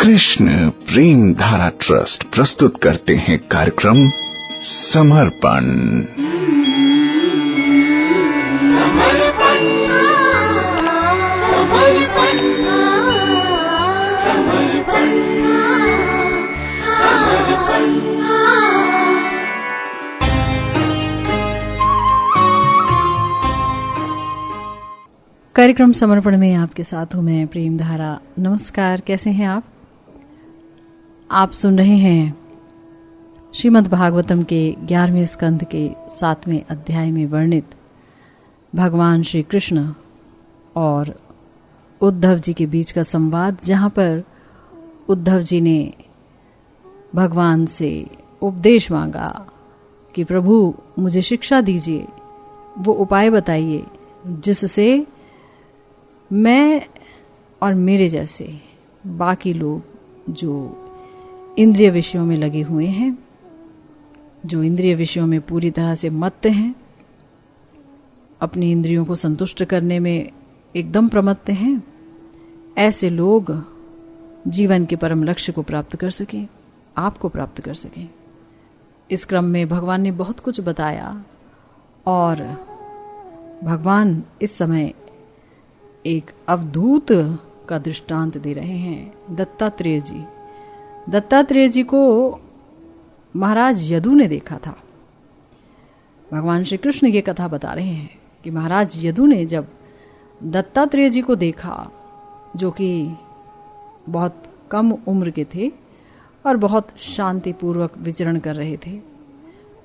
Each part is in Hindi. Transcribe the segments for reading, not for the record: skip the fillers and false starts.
कृष्ण प्रेम धारा ट्रस्ट प्रस्तुत करते हैं कार्यक्रम समर्पण। कार्यक्रम समर्पण में आपके साथ हूं मैं प्रेम धारा। नमस्कार, कैसे हैं आप? आप सुन रहे हैं श्रीमद् भागवतम के 11वें स्कंध के 7वें अध्याय में वर्णित भगवान श्री कृष्ण और उद्धव जी के बीच का संवाद, जहां पर उद्धव जी ने भगवान से उपदेश मांगा कि प्रभु मुझे शिक्षा दीजिए, वो उपाय बताइए जिससे मैं और मेरे जैसे बाकी लोग जो इंद्रिय विषयों में लगे हुए हैं, जो इंद्रिय विषयों में पूरी तरह से मत्त हैं, अपनी इंद्रियों को संतुष्ट करने में एकदम प्रमत्त हैं, ऐसे लोग जीवन के परम लक्ष्य को प्राप्त कर सकें, आपको प्राप्त कर सकें। इस क्रम में भगवान ने बहुत कुछ बताया और भगवान इस समय एक अवधूत का दृष्टांत दे रहे हैं। दत्तात्रेय जी को महाराज यदु ने देखा था। भगवान श्री कृष्ण ये कथा बता रहे हैं कि महाराज यदु ने जब दत्तात्रेय जी को देखा, जो कि बहुत कम उम्र के थे और बहुत शांतिपूर्वक विचरण कर रहे थे,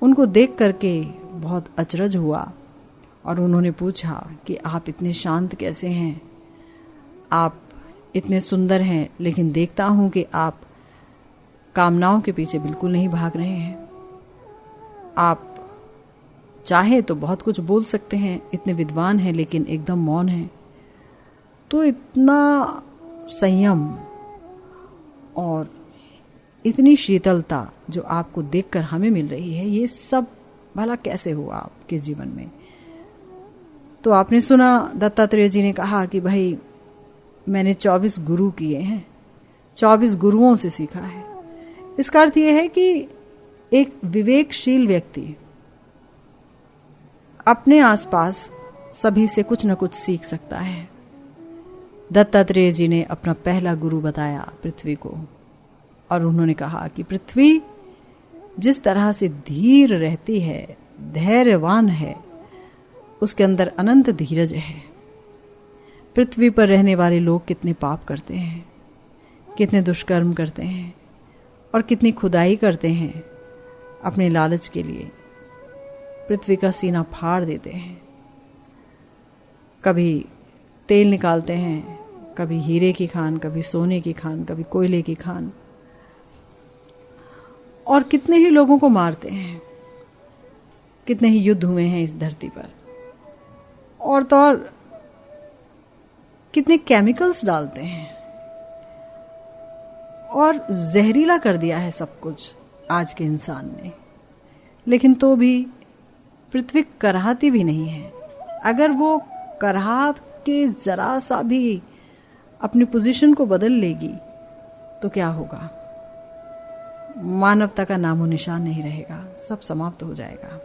उनको देख करके बहुत अचरज हुआ और उन्होंने पूछा कि आप इतने शांत कैसे हैं? आप इतने सुंदर हैं, लेकिन देखता हूं कि आप कामनाओं के पीछे बिल्कुल नहीं भाग रहे हैं। आप चाहे तो बहुत कुछ बोल सकते हैं, इतने विद्वान हैं, लेकिन एकदम मौन हैं। तो इतना संयम और इतनी शीतलता जो आपको देखकर हमें मिल रही है, ये सब भला कैसे हुआ आपके जीवन में? तो आपने सुना, दत्तात्रेय जी ने कहा कि भाई मैंने 24 गुरु किए हैं, 24 गुरुओं से सीखा है। इसका अर्थ यह है कि एक विवेकशील व्यक्ति अपने आसपास सभी से कुछ न कुछ सीख सकता है। दत्तात्रेय जी ने अपना पहला गुरु बताया पृथ्वी को, और उन्होंने कहा कि पृथ्वी जिस तरह से धीर रहती है, धैर्यवान है, उसके अंदर अनंत धीरज है। पृथ्वी पर रहने वाले लोग कितने पाप करते हैं, कितने दुष्कर्म करते हैं और कितनी खुदाई करते हैं अपने लालच के लिए। पृथ्वी का सीना फाड़ देते हैं, कभी तेल निकालते हैं, कभी हीरे की खान, कभी सोने की खान, कभी कोयले की खान, और कितने ही लोगों को मारते हैं। कितने ही युद्ध हुए हैं इस धरती पर, और तो और कितने केमिकल्स डालते हैं और जहरीला कर दिया है सब कुछ आज के इंसान ने। लेकिन तो भी पृथ्वी कराहती भी नहीं है। अगर वो कराहत के जरा सा भी अपनी पोजीशन को बदल लेगी तो क्या होगा? मानवता का नामो निशान नहीं रहेगा, सब समाप्त हो जाएगा।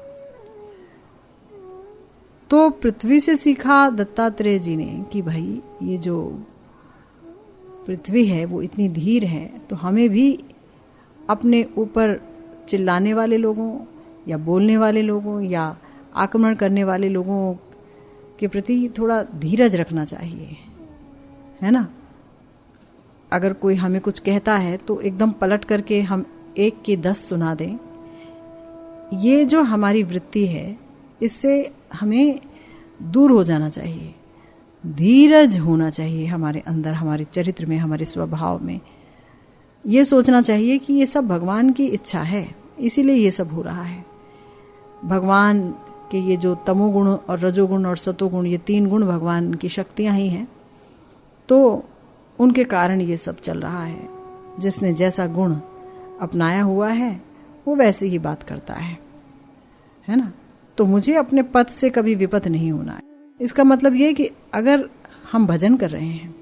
तो पृथ्वी से सीखा दत्तात्रेय जी ने कि भाई ये जो पृथ्वी है वो इतनी धीर है, तो हमें भी अपने ऊपर चिल्लाने वाले लोगों या बोलने वाले लोगों या आक्रमण करने वाले लोगों के प्रति थोड़ा धीरज रखना चाहिए, है ना? अगर कोई हमें कुछ कहता है तो एकदम पलट करके हम 1 के 10 सुना दें। ये जो हमारी वृत्ति है, इससे हमें दूर हो जाना चाहिए। धीरज होना चाहिए हमारे अंदर, हमारे चरित्र में, हमारे स्वभाव में। ये सोचना चाहिए कि ये सब भगवान की इच्छा है, इसीलिए ये सब हो रहा है। भगवान के ये जो तमोगुण और रजोगुण और सतोगुण, ये 3 गुण भगवान की शक्तियां ही हैं, तो उनके कारण ये सब चल रहा है। जिसने जैसा गुण अपनाया हुआ है वो वैसे ही बात करता है ना? तो मुझे अपने पद से कभी विपत नहीं होना है। इसका मतलब ये कि अगर हम भजन कर रहे हैं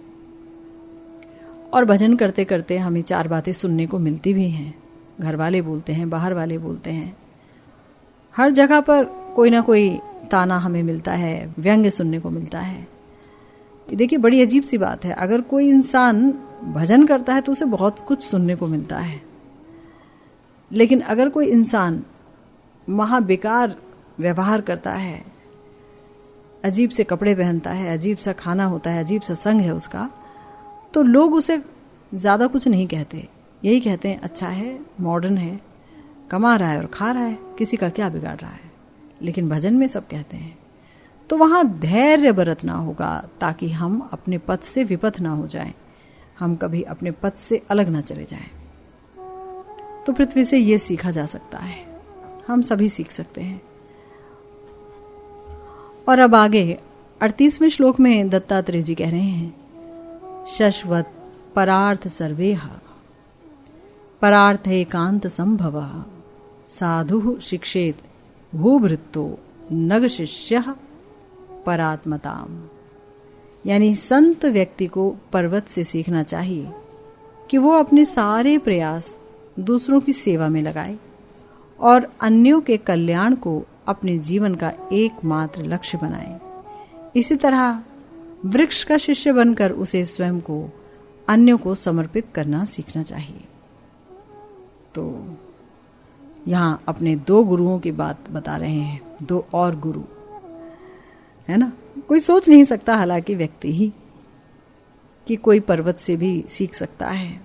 और भजन करते करते हमें 4 बातें सुनने को मिलती भी हैं। घर वाले बोलते हैं, बाहर वाले बोलते हैं, हर जगह पर कोई ना कोई ताना हमें मिलता है, व्यंग्य सुनने को मिलता है। देखिए, बड़ी अजीब सी बात है, अगर कोई इंसान भजन करता है तो उसे बहुत कुछ सुनने को मिलता है, लेकिन अगर कोई इंसान महा बेकार व्यवहार करता है, अजीब से कपड़े पहनता है, अजीब सा खाना होता है, अजीब सा संग है उसका, तो लोग उसे ज्यादा कुछ नहीं कहते, यही कहते हैं अच्छा है, मॉडर्न है, कमा रहा है और खा रहा है, किसी का क्या बिगाड़ रहा है। लेकिन भजन में सब कहते हैं। तो वहां धैर्य बरतना होगा ताकि हम अपने पथ से विपथ ना हो जाएं, हम कभी अपने पथ से अलग ना चले जाएं। तो पृथ्वी से ये सीखा जा सकता है, हम सभी सीख सकते हैं। और अब आगे 38वें श्लोक में दत्तात्रेय जी कह रहे हैं, शश्वत परार्थ सर्वेह परार्थ एकांत संभव साधु शिक्षेत भूभृत्तो नग शिष्य परात्मताम। यानी संत व्यक्ति को पर्वत से सीखना चाहिए कि वो अपने सारे प्रयास दूसरों की सेवा में लगाए और अन्यों के कल्याण को अपने जीवन का एकमात्र लक्ष्य बनाए। इसी तरह वृक्ष का शिष्य बनकर उसे स्वयं को अन्यों को समर्पित करना सीखना चाहिए। तो यहां अपने 2 गुरुओं की बात बता रहे हैं, 2 और गुरु, है ना। कोई सोच नहीं सकता हालांकि व्यक्ति ही कि कोई पर्वत से भी सीख सकता है।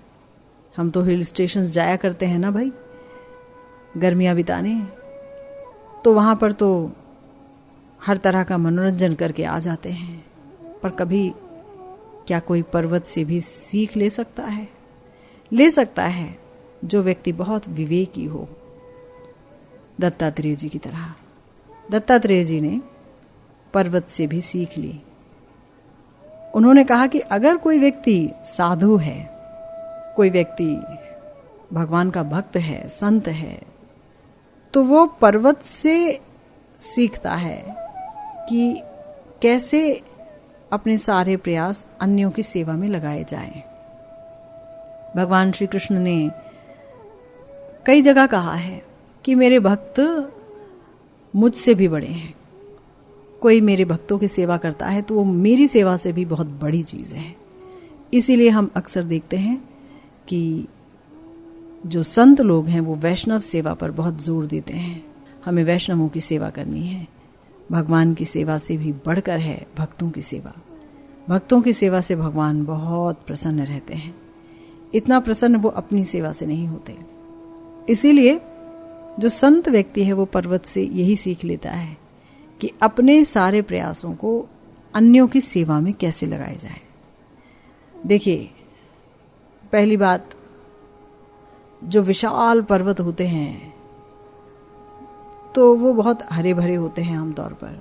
हम तो हिल स्टेशंस जाया करते हैं ना भाई, गर्मियां बिताने, तो वहां पर तो हर तरह का मनोरंजन करके आ जाते हैं। पर कभी क्या कोई पर्वत से भी सीख ले सकता है? ले सकता है जो व्यक्ति बहुत विवेकी हो, दत्तात्रेय जी की तरह। दत्तात्रेय जी ने पर्वत से भी सीख ली। उन्होंने कहा कि अगर कोई व्यक्ति साधु है, कोई व्यक्ति भगवान का भक्त है, संत है, तो वो पर्वत से सीखता है कि कैसे अपने सारे प्रयास अन्यों की सेवा में लगाए जाएं। भगवान श्री कृष्ण ने कई जगह कहा है कि मेरे भक्त मुझसे भी बड़े हैं। कोई मेरे भक्तों की सेवा करता है तो वो मेरी सेवा से भी बहुत बड़ी चीज है। इसीलिए हम अक्सर देखते हैं कि जो संत लोग हैं वो वैष्णव सेवा पर बहुत जोर देते हैं। हमें वैष्णवों की सेवा करनी है। भगवान की सेवा से भी बढ़कर है भक्तों की सेवा। भक्तों की सेवा से भगवान बहुत प्रसन्न रहते हैं। इतना प्रसन्न वो अपनी सेवा से नहीं होते। इसीलिए जो संत व्यक्ति है वो पर्वत से यही सीख लेता है कि अपने सारे प्रयासों को अन्यों की सेवा में कैसे लगाया जाए। देखिए, पहली बात, जो विशाल पर्वत होते हैं तो वो बहुत हरे भरे होते हैं आमतौर पर।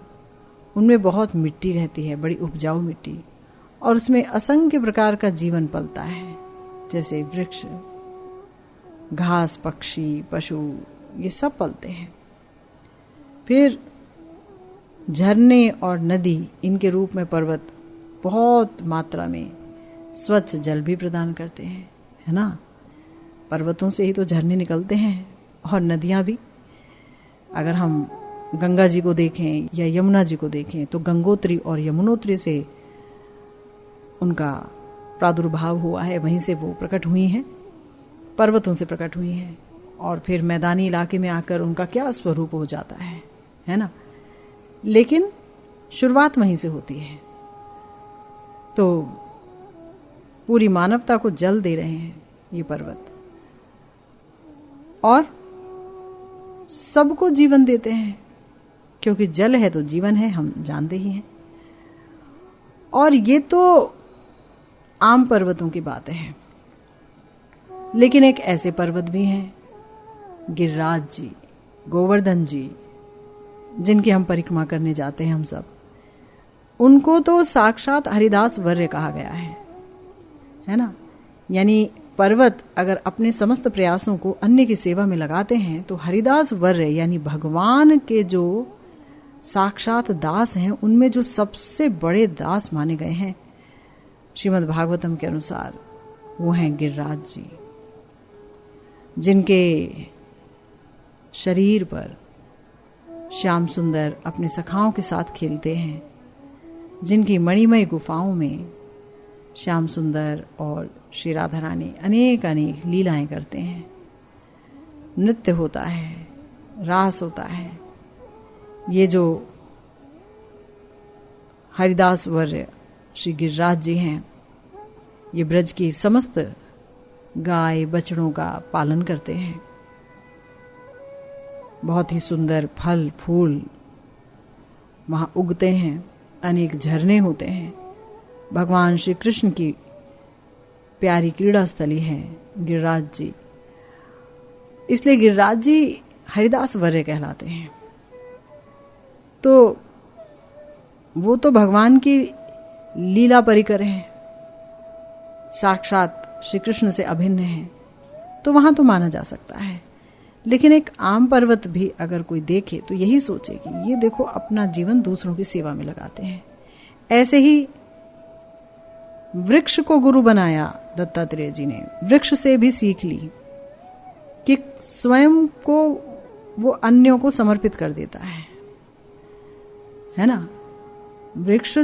उनमें बहुत मिट्टी रहती है, बड़ी उपजाऊ मिट्टी, और उसमें असंख्य प्रकार का जीवन पलता है, जैसे वृक्ष, घास, पक्षी, पशु, ये सब पलते हैं। फिर झरने और नदी, इनके रूप में पर्वत बहुत मात्रा में स्वच्छ जल भी प्रदान करते हैं, है ना। पर्वतों से ही तो झरने निकलते हैं और नदियां भी। अगर हम गंगा जी को देखें या यमुना जी को देखें तो गंगोत्री और यमुनोत्री से उनका प्रादुर्भाव हुआ है, वहीं से वो प्रकट हुई हैं, पर्वतों से प्रकट हुई हैं, और फिर मैदानी इलाके में आकर उनका क्या स्वरूप हो जाता है ना। लेकिन शुरुआत वहीं से होती है। तो पूरी मानवता को जल दे रहे हैं ये पर्वत, और सबको जीवन देते हैं, क्योंकि जल है तो जीवन है, हम जानते ही हैं। और ये तो आम पर्वतों की बात है, लेकिन एक ऐसे पर्वत भी हैं, गिरिराज जी, गोवर्धन जी, जिनकी हम परिक्रमा करने जाते हैं हम सब। उनको तो साक्षात हरिदास वर्य कहा गया है ना। यानी पर्वत अगर अपने समस्त प्रयासों को अन्य की सेवा में लगाते हैं तो हरिदास वर्य यानी भगवान के जो साक्षात दास हैं, उनमें जो सबसे बड़े दास माने गए हैं श्रीमद् भागवतम के अनुसार, वो हैं गिरिराज जी, जिनके शरीर पर श्याम सुंदर अपने सखाओं के साथ खेलते हैं, जिनकी मणिमय गुफाओं में श्याम सुंदर और श्री राधा रानी अनेक अनेक लीलाएं करते हैं। नृत्य होता है, रास होता है। ये जो हरिदास वर्य श्री गिरिराज जी हैं, ये ब्रज की समस्त गाय बछड़ों का पालन करते हैं। बहुत ही सुंदर फल फूल वहां उगते हैं, अनेक झरने होते हैं। भगवान श्री कृष्ण की प्यारी क्रीड़ा स्थली है गिरिराज जी, इसलिए गिरिराज जी हरिदास वर्य कहलाते हैं। तो वो तो भगवान की लीला परिकर हैं, साक्षात श्री कृष्ण से अभिन्न हैं, तो वहां तो माना जा सकता है। लेकिन एक आम पर्वत भी अगर कोई देखे तो यही सोचे कि ये देखो अपना जीवन दूसरों की सेवा में लगाते हैं। ऐसे ही वृक्ष को गुरु बनाया दत्तात्रेय जी ने, वृक्ष से भी सीख ली कि स्वयं को वो अन्यों को समर्पित कर देता है ना। वृक्ष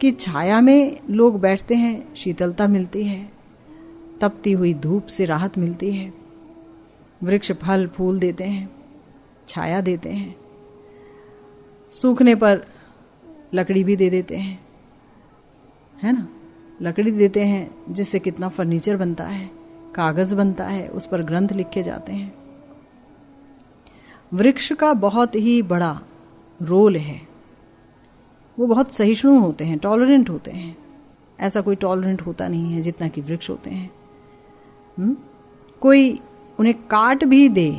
की छाया में लोग बैठते हैं, शीतलता मिलती है, तपती हुई धूप से राहत मिलती है। वृक्ष फल फूल देते हैं, छाया देते हैं, सूखने पर लकड़ी भी दे देते हैं, है ना। लकड़ी देते हैं जिससे कितना फर्नीचर बनता है, कागज बनता है, उस पर ग्रंथ लिखे जाते हैं। वृक्ष का बहुत ही बड़ा रोल है। वो बहुत सहिष्णु होते हैं, टॉलरेंट होते हैं। ऐसा कोई टॉलरेंट होता नहीं है जितना कि वृक्ष होते हैं। कोई उन्हें काट भी दे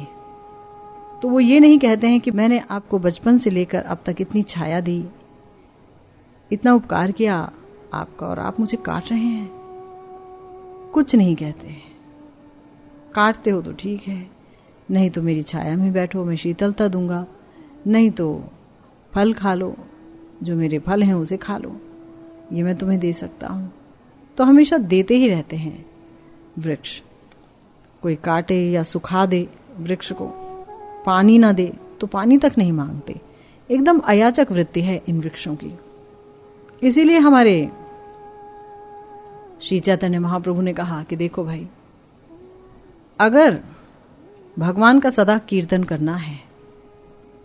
तो वो ये नहीं कहते हैं कि मैंने आपको बचपन से लेकर अब तक इतनी छाया दी, इतना उपकार किया आपका, और आप मुझे काट रहे हैं। कुछ नहीं कहते। काटते हो तो ठीक है, नहीं तो मेरी छाया में बैठो, मैं शीतलता दूंगा, नहीं तो फल खा लो, जो मेरे फल हैं उसे खा लो, ये मैं तुम्हें दे सकता हूं। तो हमेशा देते ही रहते हैं वृक्ष। कोई काटे या सुखा दे वृक्ष को, पानी ना दे तो पानी तक नहीं मांगते। एकदम अयाचक वृत्ति है इन वृक्षों की। इसीलिए हमारे श्री चैतन्य महाप्रभु ने कहा कि देखो भाई, अगर भगवान का सदा कीर्तन करना है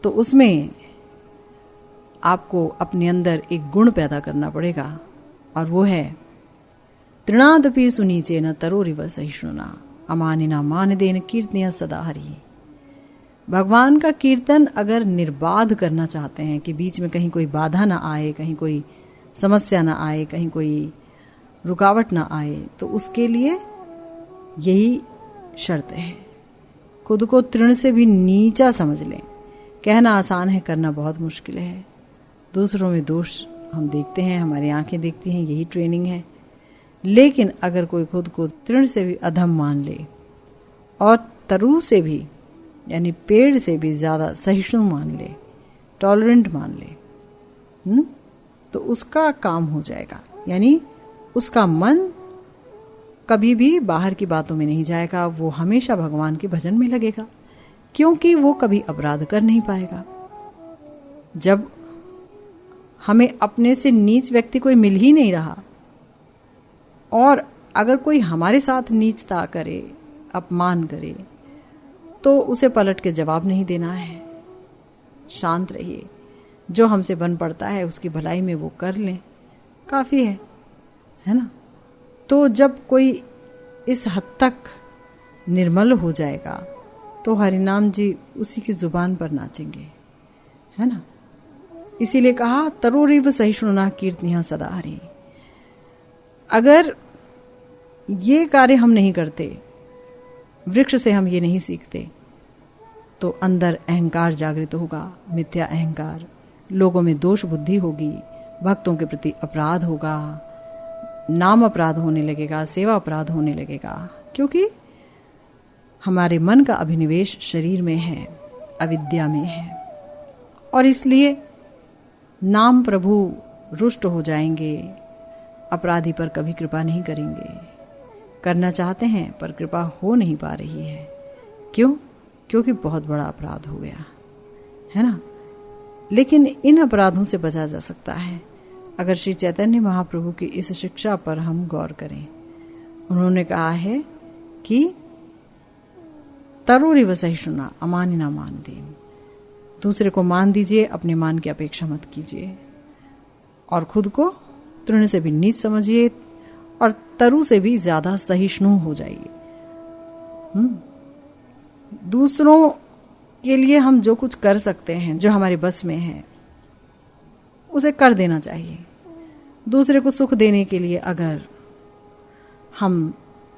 तो उसमें आपको अपने अंदर एक गुण पैदा करना पड़ेगा, और वो है तृणादपि सुनीचे न तरोरिव सहिष्णुना अमानिना मान देन कीर्तनिया सदा हरि। भगवान का कीर्तन अगर निर्बाध करना चाहते हैं कि बीच में कहीं कोई बाधा ना आए, कहीं कोई समस्या ना आए, कहीं कोई रुकावट ना आए, तो उसके लिए यही शर्त है। खुद को तृण से भी नीचा समझ लें। कहना आसान है, करना बहुत मुश्किल है। दूसरों में दोष हम देखते हैं, हमारी आंखें देखती हैं, यही ट्रेनिंग है। लेकिन अगर कोई खुद को तृण से भी अधम मान ले और तरु से भी यानी पेड़ से भी ज्यादा सहिष्णु मान ले, टॉलरेंट मान ले, तो उसका काम हो जाएगा। यानी उसका मन कभी भी बाहर की बातों में नहीं जाएगा, वो हमेशा भगवान के भजन में लगेगा, क्योंकि वो कभी अपराध कर नहीं पाएगा। जब हमें अपने से नीच व्यक्ति कोई मिल ही नहीं रहा, और अगर कोई हमारे साथ नीचता करे, अपमान करे, तो उसे पलट के जवाब नहीं देना है। शांत रहिए, जो हमसे बन पड़ता है उसकी भलाई में वो कर लें, काफी है ना। तो जब कोई इस हद तक निर्मल हो जाएगा तो हरिनाम जी उसी की जुबान पर नाचेंगे, है ना। इसीलिए कहा तरोरिव सहिष्णुना कीर्तनिया सदा हरि। अगर ये कार्य हम नहीं करते, वृक्ष से हम ये नहीं सीखते, तो अंदर अहंकार जागृत होगा, मिथ्या अहंकार, लोगों में दोष बुद्धि होगी, भक्तों के प्रति अपराध होगा, नाम अपराध होने लगेगा, सेवा अपराध होने लगेगा, क्योंकि हमारे मन का अभिनिवेश शरीर में है, अविद्या में है। और इसलिए नाम प्रभु रुष्ट हो जाएंगे, अपराधी पर कभी कृपा नहीं करेंगे। करना चाहते हैं पर कृपा हो नहीं पा रही है। क्यों? क्योंकि बहुत बड़ा अपराध हो गया है ना। लेकिन इन अपराधों से बचा जा सकता है अगर श्री चैतन्य महाप्रभु की इस शिक्षा पर हम गौर करें। उन्होंने कहा है कि तरोरिव सहिष्णुना अमानिना मान देन। दूसरे को मान दीजिए, अपने मान की अपेक्षा मत कीजिए, और खुद को तृण से भी नीच समझिए और तरु से भी ज्यादा सहिष्णु हो जाइए। दूसरों के लिए हम जो कुछ कर सकते हैं, जो हमारे बस में है, उसे कर देना चाहिए। दूसरे को सुख देने के लिए अगर हम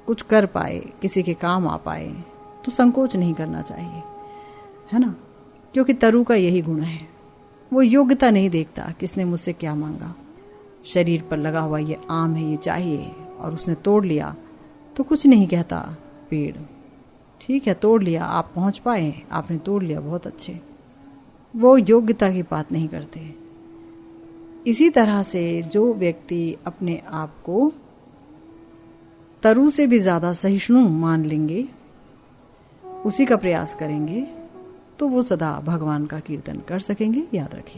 कुछ कर पाए, किसी के काम आ पाए, तो संकोच नहीं करना चाहिए, है ना। क्योंकि तरु का यही गुण है, वो योग्यता नहीं देखता किसने मुझसे क्या मांगा। शरीर पर लगा हुआ ये आम है, ये चाहिए, और उसने तोड़ लिया तो कुछ नहीं कहता पेड़। ठीक है, तोड़ लिया, आप पहुंच पाए, आपने तोड़ लिया, बहुत अच्छे। वो योग्यता की बात नहीं करते। इसी तरह से जो व्यक्ति अपने आप को तरु से भी ज्यादा सहिष्णु मान लेंगे, उसी का प्रयास करेंगे, तो वो सदा भगवान का कीर्तन कर सकेंगे। याद रखिए।